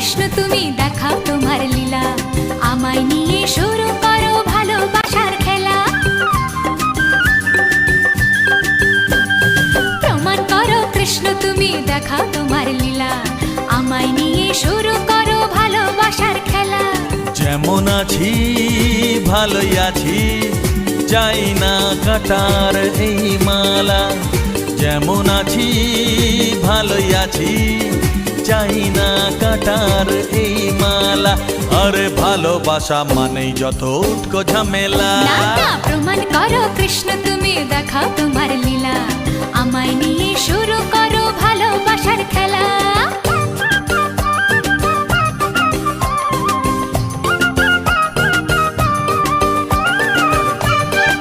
কৃষ্ণ তুমি দেখাও তোমার লীলা, আমায় নিয়ে শুরু করো ভালোবাসার খেলা। প্রমাণ করো কৃষ্ণ তুমি দেখাও তোমার লীলা, আমায় নিয়ে শুরু করো ভালোবাসার খেলা। যেমন আছি ভালোই আছি, চাই না কাটার এই মালা। যেমন আছি ভালোই আছি, চাই না কাটার এই মালা। আরে ভালোবাসা মানেই যত উটকো ঝামেলা। না না, প্রমাণ করো কৃষ্ণ তুমি দেখাও